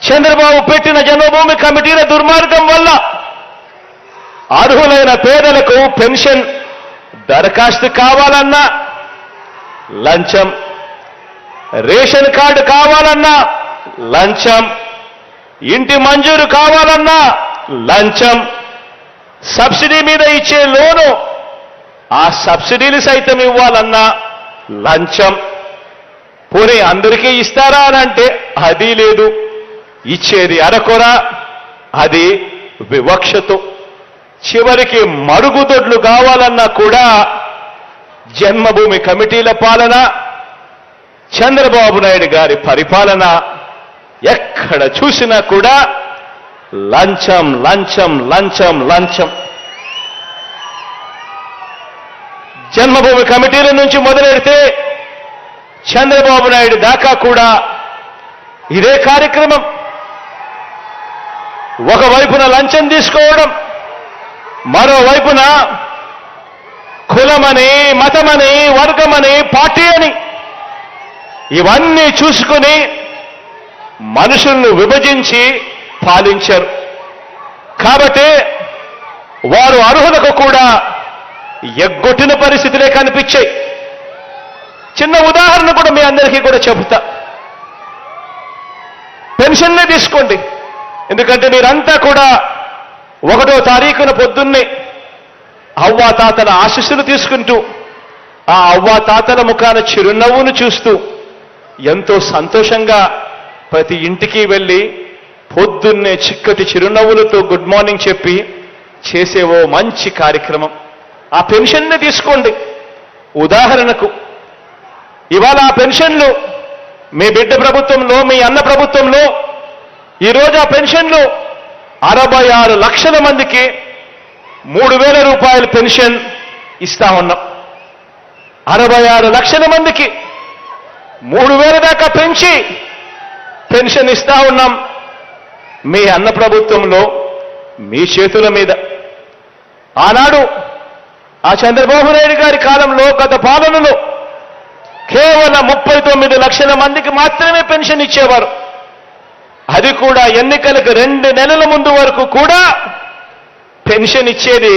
చంద్రబాబు పెట్టిన జన్మభూమి కమిటీల దుర్మార్గం వల్ల అర్హులైన పేదలకు పెన్షన్ దరఖాస్తు కావాలన్నా లంచం, రేషన్ కార్డు కావాలన్నా లంచం, ఇంటి మంజూరు కావాలన్నా లంచం, సబ్సిడీ మీద ఇచ్చే లోను ఆ సబ్సిడీలు సైతం ఇవ్వాలన్నా లంచం. పోనీ అందరికీ ఇస్తారా అని అంటే అది లేదు. ఇచ్చేది అరకొర, అది వివక్షతో. చివరికి మరుగుదొడ్లు కావాలన్నా కూడా జన్మభూమి కమిటీల పాలన, చంద్రబాబు నాయుడు గారి పరిపాలన ఎక్కడ చూసినా కూడా లంచం లంచం లంచం లంచం. జన్మభూమి కమిటీల నుంచి మొదలెడితే చంద్రబాబు నాయుడు దాకా కూడా ఇదే కార్యక్రమం. ఒకవైపున లంచం తీసుకోవడం, మరోవైపున కులమని, మతమని, వర్గమని, పార్టీ అని ఇవన్నీ చూసుకుని మనుషులను విభజించి పాలించారు. కాబట్టి వారు అర్హులకు కూడా ఎగ్గొట్టిన పరిస్థితులే కనిపించాయి. చిన్న ఉదాహరణ కూడా మీ అందరికీ కూడా చెబుతా. పెన్షన్నే తీసుకోండి. ఎందుకంటే మీరంతా కూడా 1వ తారీఖున పొద్దున్నే అవ్వాతాతల ఆశీస్సులు తీసుకుంటూ ఆ అవ్వాతాతల ముఖాన చిరునవ్వును చూస్తూ ఎంతో సంతోషంగా ప్రతి ఇంటికి వెళ్ళి పొద్దున్నే చిక్కటి చిరునవ్వులతో గుడ్ మార్నింగ్ చెప్పి చేసే ఓ మంచి కార్యక్రమం. ఆ పెన్షన్నే తీసుకోండి. ఉదాహరణకు ఇవాళ ఆ పెన్షన్లు మీ బిడ్డ ప్రభుత్వంలో, మీ అన్న ప్రభుత్వంలో ఈరోజు ఆ పెన్షన్లు 66 లక్షల మందికి 3,000 రూపాయల పెన్షన్ ఇస్తా ఉన్నాం. 66 లక్షల మందికి 3,000 దాకా పెంచి పెన్షన్ ఇస్తా ఉన్నాం. మీ అన్న ప్రభుత్వంలో మీ చేతుల మీద. ఆనాడు ఆ చంద్రబాబు నాయుడు గారి కాలంలో, గత పాలనలో కేవలం 39 లక్షల మందికి మాత్రమే పెన్షన్ ఇచ్చేవారు. అది కూడా ఎన్నికలకు 2 నెలల ముందు వరకు కూడా పెన్షన్ ఇచ్చేది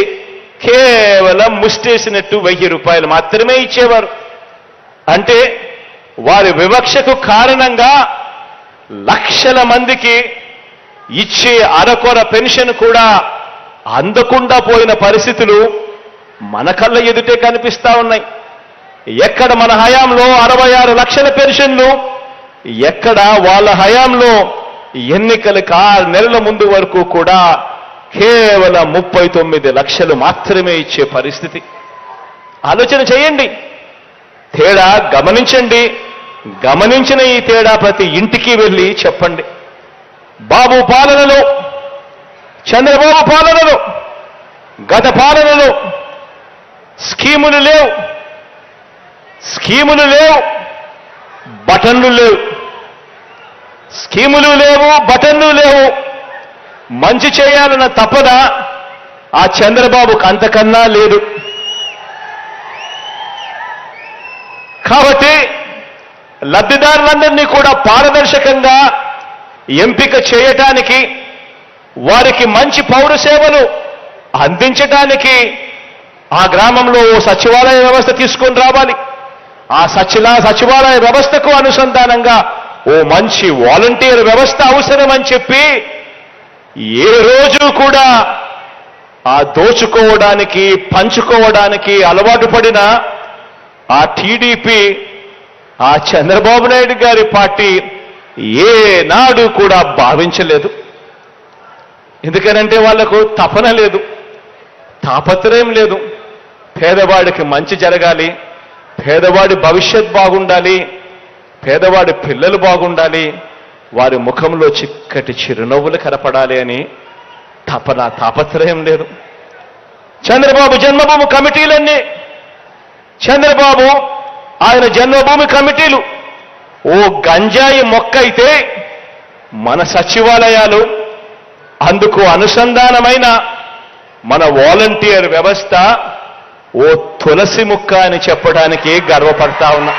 కేవలం ముష్టేసినట్టు 1000 రూపాయలు మాత్రమే ఇచ్చేవారు. అంటే వారి వివక్షకు కారణంగా లక్షల మందికి ఇచ్చే అరకొర పెన్షన్ కూడా అందకుండా పోయిన పరిస్థితులు మన కళ్ళ ఎదుటే కనిపిస్తా ఉన్నాయి. ఎక్కడ మన హయాంలో 66 లక్షల పెన్షన్లు, ఎక్కడ వాళ్ళ హయాంలో ఎన్నికలకు 6 నెలల ముందు వరకు కూడా కేవలం 39 లక్షలు మాత్రమే ఇచ్చే పరిస్థితి. ఆలోచన చేయండి. తేడా గమనించండి. గమనించిన ఈ తేడా ప్రతి ఇంటికి వెళ్ళి చెప్పండి. బాబు పాలనలో, చంద్రబాబు పాలనలో, గత పాలనలో స్కీములు లేవు, బటన్లు లేవు. స్కీములు లేవు, బటన్లు లేవు. మంచి చేయాలన్న తపన ఆ చంద్రబాబుకు అంతకన్నా లేదు. కాబట్టి లబ్ధిదారులందరినీ కూడా పారదర్శకంగా ఎంపిక చేయటానికి, వారికి మంచి పౌర సేవలు అందించటానికి ఆ గ్రామంలో ఓ సచివాలయ వ్యవస్థ తీసుకొని రావాలి. ఆ సచివాలయ వ్యవస్థకు అనుసంధానంగా ఓ మంచి వాలంటీర్ వ్యవస్థ అవసరమని చెప్పి ఏ రోజు కూడా ఆ దోచుకోవడానికి, పంచుకోవడానికి అలవాటు పడిన ఆ టీడీపీ, ఆ చంద్రబాబు నాయుడు గారి పార్టీ ఏనాడు కూడా భావించలేదు. ఎందుకనంటే వాళ్లకు తపన లేదు, తాపత్రయం లేదు. పేదవాడికి మంచి జరగాలి, పేదవాడి భవిష్యత్ బాగుండాలి, పేదవాడి పిల్లలు బాగుండాలి, వారి ముఖంలో చిక్కటి చిరునవ్వులు కనపడాలి అని తపన, తాపత్రయం లేదు. చంద్రబాబు జన్మభూమి కమిటీలన్నీ, చంద్రబాబు ఆయన జన్మభూమి కమిటీలు ఓ గంజాయి మొక్క అయితే, మన సచివాలయాలు, అందుకు అనుసంధానమైన మన వాలంటీర్ వ్యవస్థ ఓ తులసి ముక్క అని చెప్పడానికి గర్వపడతా ఉన్నా.